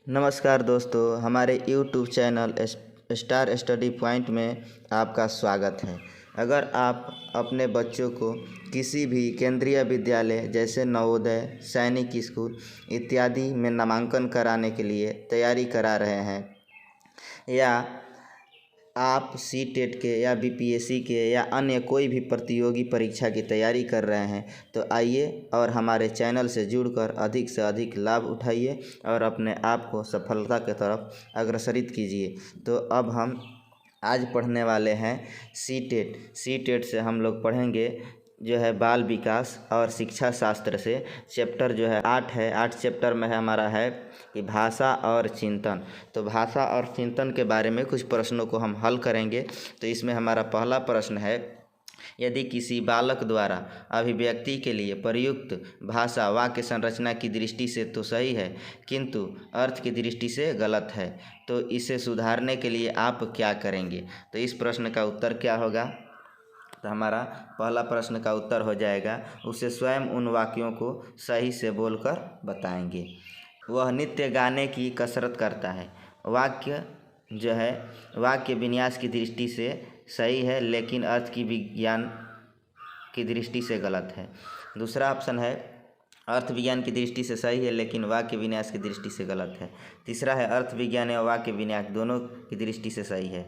नमस्कार दोस्तों, हमारे YouTube channel star study point में आपका स्वागत है। अगर आप अपने बच्चों को किसी भी केंद्रीय विद्यालय जैसे नवोदय, सैनिक स्कूल इत्यादि में नामांकन कराने के लिए तैयारी करा रहे हैं, या आप सीटेट के या बीपीएससी के या अन्य कोई भी प्रतियोगी परीक्षा की तैयारी कर रहे हैं, तो आइए और हमारे चैनल से जुड़कर अधिक से अधिक लाभ उठाइए और अपने आप को सफलता की तरफ अग्रसरित कीजिए। तो अब हम आज पढ़ने वाले हैं सीटेट से हम लोग पढ़ेंगे जो है बाल विकास और शिक्षा शास्त्र से। चैप्टर जो है 8 है। 8 चैप्टर में हमारा है कि भाषा और चिंतन। तो भाषा और चिंतन के बारे में कुछ प्रश्नों को हम हल करेंगे। तो इसमें हमारा पहला प्रश्न है, यदि किसी बालक द्वारा अभिव्यक्ति के लिए प्रयुक्त भाषा वाक्य संरचना की दृष्टि से तो सही है, किंतु अर्थ की दृष्टि से गलत है, तो इसे सुधारने के लिए आप क्या करेंगे? तो इस प्रश्न का उत्तर क्या होगा? तो हमारा पहला प्रश्न का उत्तर हो जाएगा, उसे स्वयं उन वाक्यों को सही से बोलकर बताएंगे। वह नित्य गाने की कसरत करता है। वाक्य जो है वाक्य विन्यास की दृष्टि से सही है, लेकिन अर्थ की विज्ञान की दृष्टि से गलत है। दूसरा ऑप्शन है, अर्थ विज्ञान की दृष्टि से सही है, लेकिन वाक्य विन्यास की दृष्टि से गलत है। तीसरा है, अर्थ विज्ञान एवं वाक्य विन्यास दोनों की दृष्टि से सही है।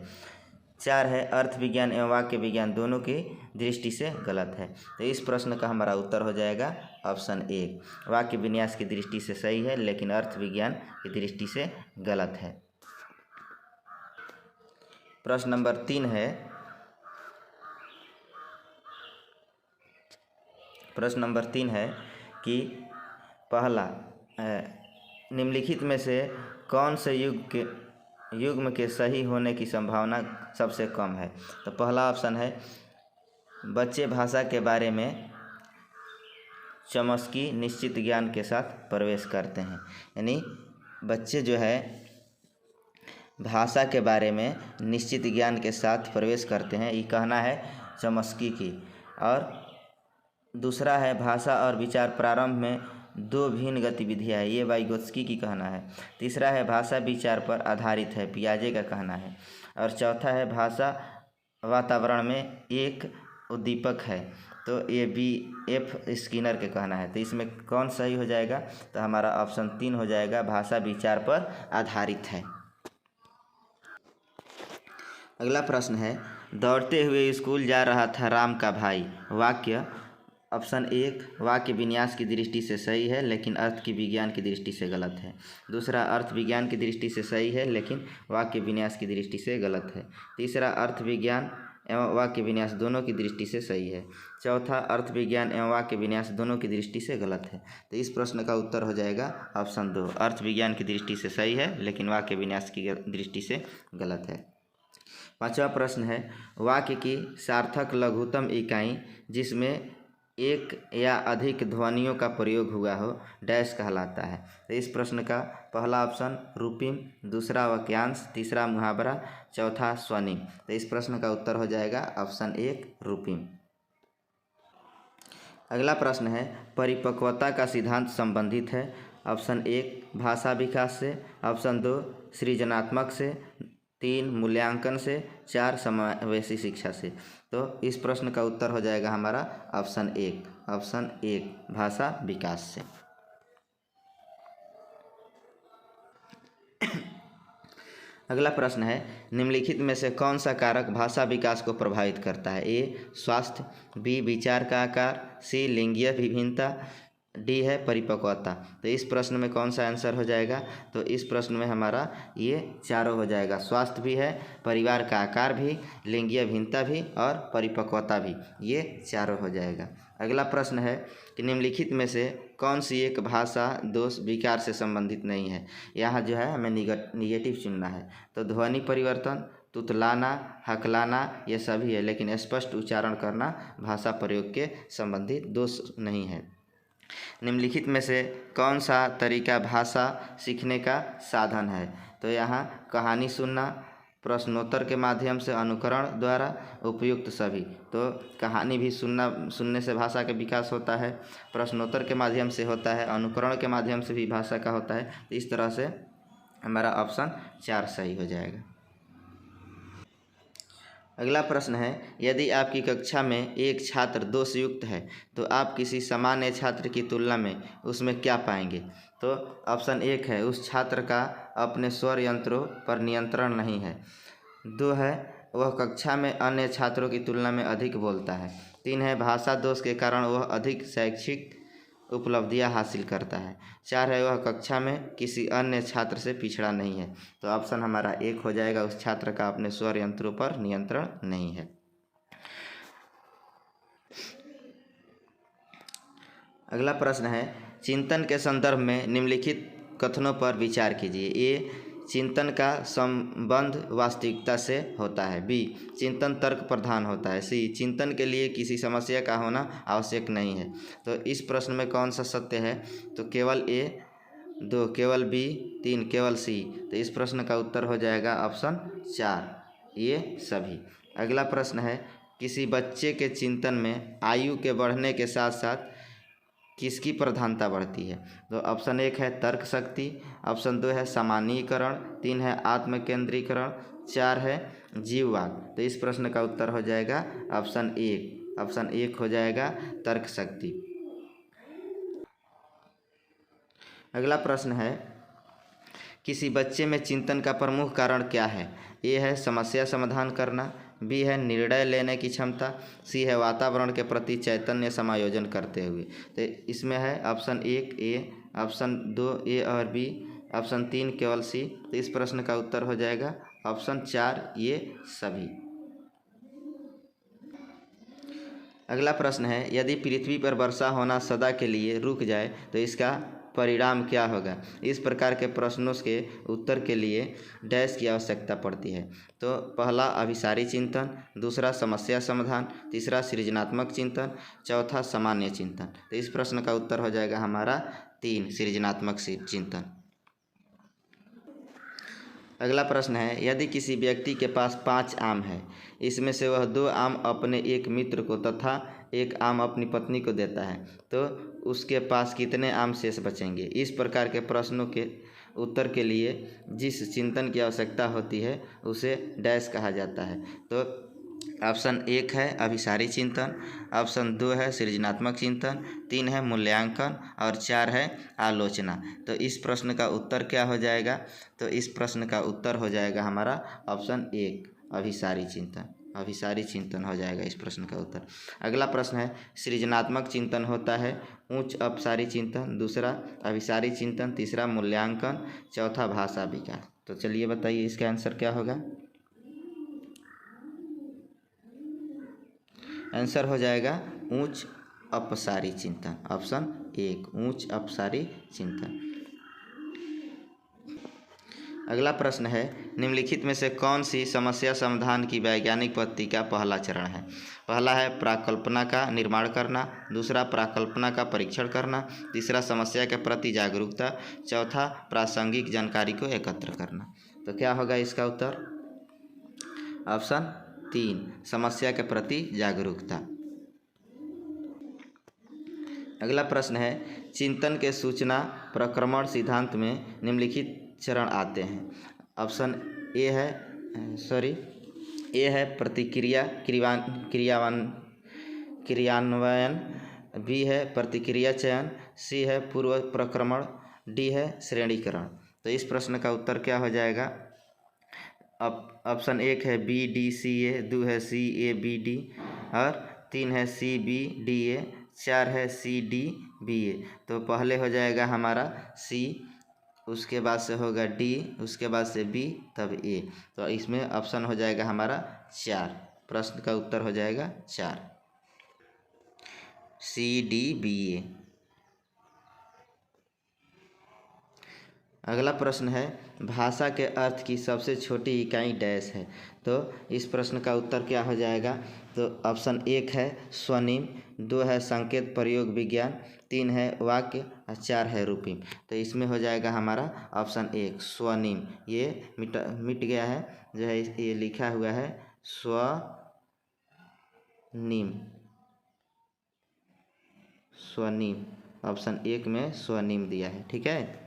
4 है, अर्थ विज्ञान एवं वाक्य विज्ञान दोनों की दृष्टि से गलत है। तो इस प्रश्न का हमारा उत्तर हो जाएगा ऑप्शन 1, वाक्य विन्यास की दृष्टि से सही है, लेकिन अर्थ विज्ञान की दृष्टि से गलत है। प्रश्न नंबर 3 है, प्रश्न नंबर 3 है कि पहला निम्नलिखित में से कौन से युग्म के सही होने की संभावना सबसे कम है? तो पहला ऑप्शन है, बच्चे भाषा के बारे में चमस्की निश्चित ज्ञान के साथ प्रवेश करते हैं। यानी बच्चे जो है भाषा के बारे में निश्चित ज्ञान के साथ प्रवेश करते हैं, ये कहना है चमस्की की। और दूसरा है, भाषा और विचार प्रारंभ में दो भिन्न गतिविधियाँ है, ये वाइगोत्स्की की कहना है। तीसरा है, भाषा विचार पर आधारित है, पियाजे का कहना है। और चौथा है, भाषा वातावरण में एक उद्दीपक है, तो ये BF स्किनर के कहना है। तो इसमें कौन सही हो जाएगा? तो हमारा ऑप्शन 3 हो जाएगा, भाषा विचार पर आधारित है। अगला प्रश्न है, दौड़ते हुए स्कूल जा रहा था राम का भाई। वाक्य ऑप्शन 1, वाक्य विन्यास की दृष्टि से सही है, लेकिन अर्थ की विज्ञान की दृष्टि से गलत है। दूसरा, अर्थ विज्ञान की दृष्टि से सही है, लेकिन वाक्य विन्यास की दृष्टि से गलत है। तीसरा, अर्थ विज्ञान एवं वाक्य विन्यास दोनों की दृष्टि से सही है। चौथा, अर्थ विज्ञान एवं वाक्य विन्यास दोनों की दृष्टि से गलत है। तो इस प्रश्न का उत्तर हो जाएगा ऑप्शन 2, अर्थ विज्ञान की दृष्टि से सही है, लेकिन वाक्य विन्यास की दृष्टि से गलत है। पांचवा प्रश्न है, वाक्य की सार्थक लघुत्तम इकाई जिसमें एक या अधिक ध्वनियों का प्रयोग हुआ हो डैश कहलाता है। तो इस प्रश्न का पहला ऑप्शन रूपिम, दूसरा वाक्यांश, तीसरा मुहावरा, चौथा स्वनिम। तो इस प्रश्न का उत्तर हो जाएगा ऑप्शन 1, रूपिम। अगला प्रश्न है, परिपक्वता का सिद्धांत संबंधित है। ऑप्शन 1, भाषा विकास से, ऑप्शन 2, सृजनात्मक से, 3, मूल्यांकन से, 4, समावेशी शिक्षा से। तो इस प्रश्न का उत्तर हो जाएगा हमारा ऑप्शन 1, भाषा विकास से। अगला प्रश्न है, निम्नलिखित में से कौन सा कारक भाषा विकास को प्रभावित करता है? ए, स्वास्थ्य, बी, विचार का आकार, सी, लिंगीय विभिन्नता, डी है परिपक्वता। तो इस प्रश्न में कौन सा आंसर हो जाएगा? तो इस प्रश्न में हमारा ये चारों हो जाएगा, स्वास्थ्य भी है, परिवार का आकार भी, लिंगीय भिन्नता भी और परिपक्वता भी, ये चारों हो जाएगा। अगला प्रश्न है कि निम्नलिखित में से कौन सी एक भाषा दोष विकार से संबंधित नहीं है? यहाँ जो है हमें निगेटिव चुनना है। तो ध्वनि परिवर्तन, तुतलाना, हकलाना, ये सभी है, लेकिन स्पष्ट उच्चारण करना भाषा प्रयोग के संबंधित दोष नहीं है। निम्नलिखित में से कौन सा तरीका भाषा सीखने का साधन है? तो यहाँ कहानी सुनना, प्रश्नोत्तर के माध्यम से, अनुकरण द्वारा, उपयुक्त सभी। तो कहानी भी सुनने से भाषा का विकास होता है, प्रश्नोत्तर के माध्यम से होता है, अनुकरण के माध्यम से भी भाषा का होता है। इस तरह से हमारा ऑप्शन 4 सही हो जाएगा। अगला प्रश्न है, यदि आपकी कक्षा में एक छात्र दोषयुक्त है तो आप किसी सामान्य छात्र की तुलना में उसमें क्या पाएंगे? तो ऑप्शन 1 है, उस छात्र का अपने स्वर यंत्रों पर नियंत्रण नहीं है। 2 है, वह कक्षा में अन्य छात्रों की तुलना में अधिक बोलता है। 3 है, भाषा दोष के कारण वह अधिक शैक्षिक उपलब्धियां हासिल करता है। 4 है, वह कक्षा में किसी अन्य छात्र से पिछड़ा नहीं है। तो ऑप्शन हमारा 1 हो जाएगा, उस छात्र का अपने स्वर यंत्रों पर नियंत्रण नहीं है। अगला प्रश्न है, चिंतन के संदर्भ में निम्नलिखित कथनों पर विचार कीजिए। ए, चिंतन का संबंध वास्तविकता से होता है। बी, चिंतन तर्क प्रधान होता है। सी, चिंतन के लिए किसी समस्या का होना आवश्यक नहीं है। तो इस प्रश्न में कौन सा सत्य है? तो केवल ए, 2 केवल बी, 3 केवल सी। तो इस प्रश्न का उत्तर हो जाएगा ऑप्शन 4, ये सभी। अगला प्रश्न है, किसी बच्चे के चिंतन में आयु के बढ़ने के साथ साथ किसकी प्रधानता बढ़ती है? तो ऑप्शन 1 है तर्क शक्ति, ऑप्शन 2 है सामान्यीकरण, 3 है आत्मकेंद्रीकरण, 4 है जीववाद। तो इस प्रश्न का उत्तर हो जाएगा ऑप्शन 1। ऑप्शन 1 हो जाएगा तर्क शक्ति। अगला प्रश्न है, किसी बच्चे में चिंतन का प्रमुख कारण क्या है? ए है समस्या समाधान करना, बी है निर्णय लेने की क्षमता, सी है वातावरण के प्रति चैतन्य समायोजन करते हुए। तो इसमें है ऑप्शन 1 ए, ऑप्शन 2 ए और बी, ऑप्शन 3 केवल सी। तो इस प्रश्न का उत्तर हो जाएगा ऑप्शन 4, ये सभी। अगला प्रश्न है, यदि पृथ्वी पर वर्षा होना सदा के लिए रुक जाए तो इसका परिणाम क्या होगा? इस प्रकार के प्रश्नों के उत्तर के लिए डैश की आवश्यकता पड़ती है। तो पहला अभिसारी चिंतन, दूसरा समस्या समाधान, तीसरा सृजनात्मक चिंतन, चौथा सामान्य चिंतन। तो इस प्रश्न का उत्तर हो जाएगा हमारा 3 सृजनात्मक चिंतन। अगला प्रश्न है, यदि किसी व्यक्ति के पास 5 आम है, इसमें से वह 2 आम अपने एक मित्र को तथा 1 आम अपनी पत्नी को देता है, तो उसके पास कितने आम शेष बचेंगे? इस प्रकार के प्रश्नों के उत्तर के लिए जिस चिंतन की आवश्यकता होती है उसे डैश कहा जाता है। तो ऑप्शन 1 है अभिसारी चिंतन, ऑप्शन 2 है सृजनात्मक चिंतन, 3 है मूल्यांकन और 4 है आलोचना। तो इस प्रश्न का उत्तर क्या हो जाएगा? तो इस प्रश्न का उत्तर हो जाएगा हमारा ऑप्शन 1 अभिसारी चिंतन। अभिसारी चिंतन हो जाएगा इस प्रश्न का उत्तर। अगला प्रश्न है, सृजनात्मक चिंतन होता है उच्च अपसारी चिंतन, दूसरा अभिसारी चिंतन, तीसरा मूल्यांकन, चौथा भाषा विकास। तो चलिए बताइए इसका आंसर क्या होगा? आंसर हो जाएगा उच्च अपसारी चिंतन, ऑप्शन 1 उच्च अपसारी चिंतन। अगला प्रश्न है, निम्नलिखित में से कौन सी समस्या समाधान की वैज्ञानिक पद्धति का पहला चरण है? पहला है प्राकल्पना का निर्माण करना, दूसरा प्राकल्पना का परीक्षण करना, तीसरा समस्या के प्रति जागरूकता, चौथा प्रासंगिक जानकारी को एकत्र करना। तो क्या होगा इसका उत्तर? ऑप्शन 3 समस्या के प्रति जागरूकता। अगला प्रश्न है, चिंतन के सूचना प्रक्रमण सिद्धांत में निम्नलिखित चरण आते हैं। ऑप्शन ए है प्रतिक्रिया क्रियान्वयन, बी है प्रतिक्रिया चयन, सी है पूर्व प्रक्रमण, डी है श्रेणीकरण। तो इस प्रश्न का उत्तर क्या हो जाएगा? ऑप्शन 1 है बी डी सी ए, 2 है सी ए बी डी और 3 है सी बी डी ए, 4 है सी डी बी ए। तो पहले हो जाएगा हमारा सी, उसके बाद से होगा डी, उसके बाद से बी, तब ए। तो इसमें ऑप्शन हो जाएगा हमारा 4। प्रश्न का उत्तर हो जाएगा 4 सी डी बी ए। अगला प्रश्न है, भाषा के अर्थ की सबसे छोटी इकाई डैश है। तो इस प्रश्न का उत्तर क्या हो जाएगा? तो ऑप्शन 1 है स्वनिम, 2 है संकेत प्रयोग विज्ञान, 3 है वाक्य और 4 है रूपिम। तो इसमें हो जाएगा हमारा ऑप्शन 1 स्वनिम। ये मिट गया है, जो है ये लिखा हुआ है स्वनिम। ऑप्शन 1 में स्वनिम दिया है, ठीक है।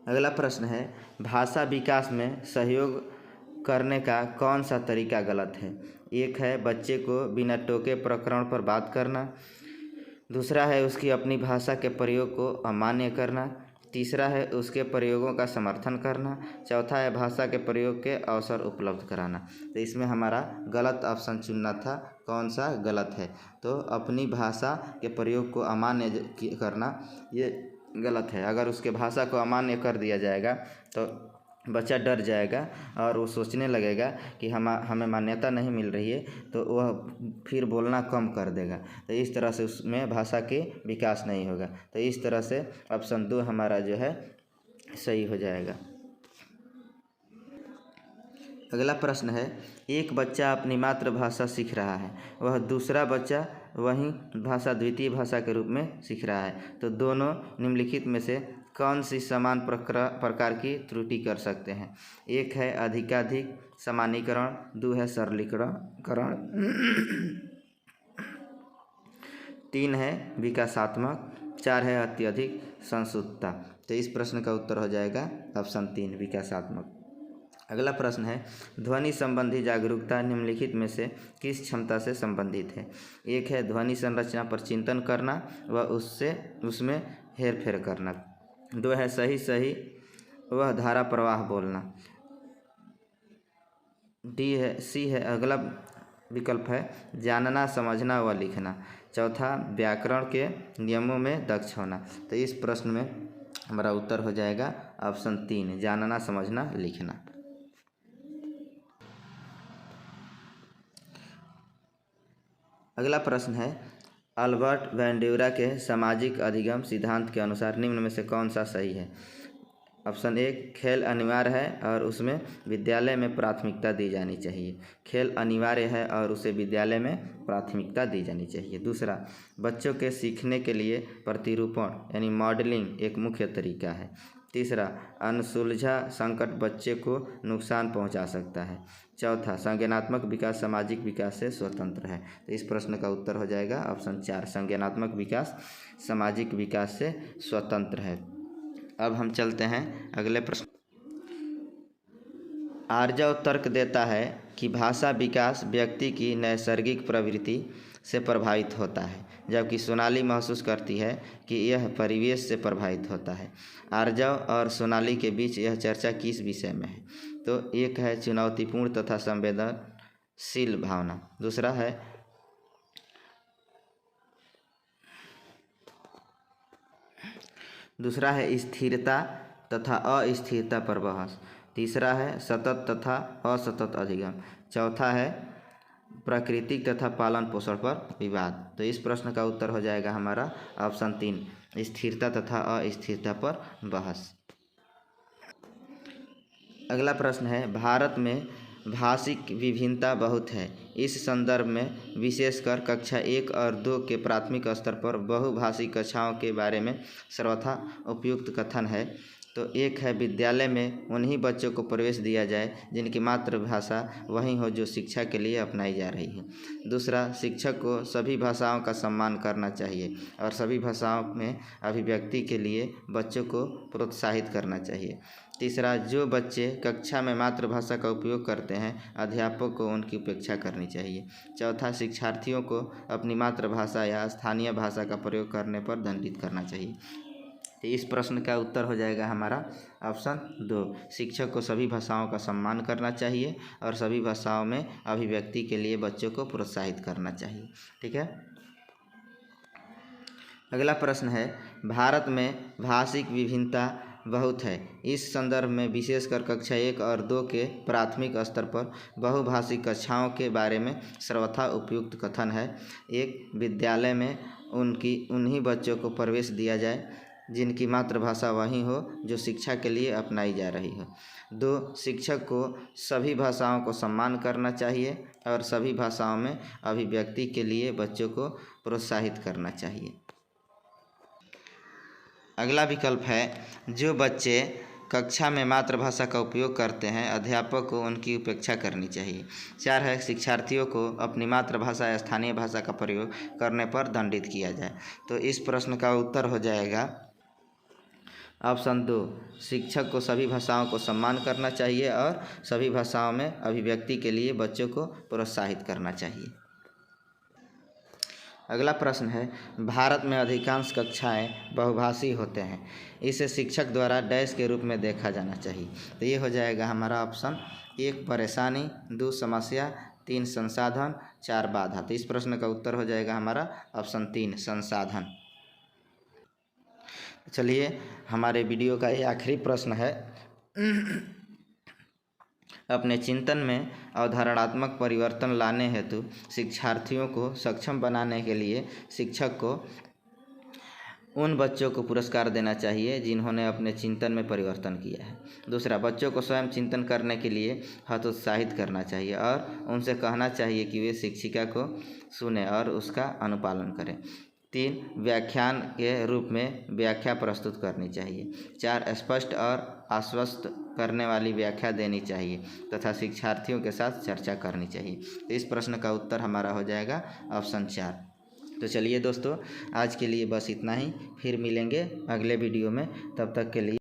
अगला प्रश्न है, भाषा विकास में सहयोग करने का कौन सा तरीका गलत है? एक है बच्चे को बिना टोके प्रकरण पर बात करना, दूसरा है उसकी अपनी भाषा के प्रयोग को अमान्य करना, तीसरा है उसके प्रयोगों का समर्थन करना, चौथा है भाषा के प्रयोग के अवसर उपलब्ध कराना। तो इसमें हमारा गलत ऑप्शन चुनना था, कौन सा गलत है? तो अपनी भाषा के प्रयोग को अमान्य करना ये गलत है। अगर उसके भाषा को अमान्य कर दिया जाएगा तो बच्चा डर जाएगा और वो सोचने लगेगा कि हमें मान्यता नहीं मिल रही है, तो वह फिर बोलना कम कर देगा। तो इस तरह से उसमें भाषा के विकास नहीं होगा। तो इस तरह से ऑप्शन 2 हमारा जो है सही हो जाएगा। अगला प्रश्न है, एक बच्चा अपनी मातृभाषा सीख रहा है, वह दूसरा बच्चा वही भाषा द्वितीय भाषा के रूप में सीख रहा है, तो दोनों निम्नलिखित में से कौन सी समान प्रकार की त्रुटि कर सकते हैं? एक है अधिकाधिक सामान्यीकरण, 2 है सरलीकरण, 3 है विकासात्मक, 4 है अत्यधिक संशुद्धता। तो इस प्रश्न का उत्तर हो जाएगा ऑप्शन 3 विकासात्मक। अगला प्रश्न है, ध्वनि संबंधी जागरूकता निम्नलिखित में से किस क्षमता से संबंधित है? एक है ध्वनि संरचना पर चिंतन करना व उसमें हेरफेर करना, 2 है सही वह धारा प्रवाह बोलना, सी है अगला विकल्प है जानना समझना व लिखना, चौथा व्याकरण के नियमों में दक्ष होना। तो इस प्रश्न में हमारा उत्तर हो जाएगा ऑप्शन 3 जानना समझना लिखना। अगला प्रश्न है, अल्बर्ट बैंड्यूरा के सामाजिक अधिगम सिद्धांत के अनुसार निम्न में से कौन सा सही है? ऑप्शन 1 खेल अनिवार्य है और उसमें विद्यालय में प्राथमिकता दी जानी चाहिए। खेल अनिवार्य है और उसे विद्यालय में प्राथमिकता दी जानी चाहिए। दूसरा, बच्चों के सीखने के लिए प्रतिरूपण यानी मॉडलिंग एक मुख्य तरीका है। तीसरा, अनसुलझा संकट बच्चे को नुकसान पहुंचा सकता है। चौथा, संज्ञानात्मक विकास सामाजिक विकास से स्वतंत्र है। तो इस प्रश्न का उत्तर हो जाएगा ऑप्शन 4 संज्ञानात्मक विकास सामाजिक विकास से स्वतंत्र है। अब हम चलते हैं अगले प्रश्न। आर्जव तर्क देता है कि भाषा विकास व्यक्ति की नैसर्गिक प्रवृत्ति से प्रभावित होता है, जबकि सोनाली महसूस करती है कि यह परिवेश से प्रभावित होता है। आर्जव और सोनाली के बीच यह चर्चा किस विषय में है? तो एक है चुनौतीपूर्ण तथा संवेदनशील भावना, दूसरा है स्थिरता तथा अस्थिरता पर बहस, तीसरा है सतत तथा असतत अधिगम, चौथा है प्राकृतिक तथा पालन पोषण पर विवाद। तो इस प्रश्न का उत्तर हो जाएगा हमारा ऑप्शन 3 स्थिरता तथा अस्थिरता पर बहस। अगला प्रश्न है, भारत में भाषिक विभिन्नता बहुत है। इस संदर्भ में विशेषकर कक्षा 1 और 2 के प्राथमिक स्तर पर बहुभाषी कक्षाओं के बारे में सर्वथा उपयुक्त कथन है। तो एक है विद्यालय में उन्हीं बच्चों को प्रवेश दिया जाए जिनकी मातृभाषा वही हो जो शिक्षा के लिए अपनाई जा रही है। दूसरा, शिक्षक को सभी भाषाओं का सम्मान करना चाहिए और सभी भाषाओं में अभिव्यक्ति के लिए बच्चों को प्रोत्साहित करना चाहिए। तीसरा, जो बच्चे कक्षा में मातृभाषा का उपयोग करते हैं अध्यापक को उनकी उपेक्षा करनी चाहिए। चौथा, शिक्षार्थियों को अपनी मातृभाषा या स्थानीय भाषा का प्रयोग करने पर दंडित करना चाहिए। तो इस प्रश्न का उत्तर हो जाएगा हमारा ऑप्शन 2 शिक्षक को सभी भाषाओं का सम्मान करना चाहिए और सभी भाषाओं में अभिव्यक्ति के लिए बच्चों को प्रोत्साहित करना चाहिए। ठीक है। अगला प्रश्न है, भारत में भाषिक विभिन्नता बहुत है। इस संदर्भ में विशेषकर कक्षा 1 और 2 के प्राथमिक स्तर पर बहुभाषिक कक्षाओं के बारे में सर्वथा उपयुक्त कथन है। एक, विद्यालय में उन्हीं बच्चों को प्रवेश दिया जाए जिनकी मातृभाषा वही हो जो शिक्षा के लिए अपनाई जा रही हो। 2, शिक्षक को सभी भाषाओं को सम्मान करना चाहिए और सभी भाषाओं में अभिव्यक्ति के लिए बच्चों को प्रोत्साहित करना चाहिए। अगला विकल्प है, जो बच्चे कक्षा में मातृभाषा का उपयोग करते हैं अध्यापक को उनकी उपेक्षा करनी चाहिए। 4 है, शिक्षार्थियों को अपनी मातृभाषा या स्थानीय भाषा का प्रयोग करने पर दंडित किया जाए। तो इस प्रश्न का उत्तर हो जाएगा ऑप्शन 2, शिक्षक को सभी भाषाओं को सम्मान करना चाहिए और सभी भाषाओं में अभिव्यक्ति के लिए बच्चों को प्रोत्साहित करना चाहिए। अगला प्रश्न है, भारत में अधिकांश कक्षाएं बहुभाषी होते हैं, इसे शिक्षक द्वारा डैश के रूप में देखा जाना चाहिए। तो ये हो जाएगा हमारा ऑप्शन 1 परेशानी, 2 समस्या, 3 संसाधन, 4 बाधा। तो इस प्रश्न का उत्तर हो जाएगा हमारा ऑप्शन 3 संसाधन। चलिए हमारे वीडियो का ये आखिरी प्रश्न है, अपने चिंतन में अवधारणात्मक परिवर्तन लाने हेतु शिक्षार्थियों को सक्षम बनाने के लिए शिक्षक को उन बच्चों को पुरस्कार देना चाहिए जिन्होंने अपने चिंतन में परिवर्तन किया है। दूसरा, बच्चों को स्वयं चिंतन करने के लिए हतोत्साहित करना चाहिए और उनसे कहना चाहिए कि वे शिक्षिका को सुने और उसका अनुपालन करें। 3, व्याख्यान के रूप में व्याख्या प्रस्तुत करनी चाहिए। 4, स्पष्ट और आश्वस्त करने वाली व्याख्या देनी चाहिए तथा शिक्षार्थियों के साथ चर्चा करनी चाहिए। तो इस प्रश्न का उत्तर हमारा हो जाएगा ऑप्शन 4। तो चलिए दोस्तों, आज के लिए बस इतना ही, फिर मिलेंगे अगले वीडियो में। तब तक के लिए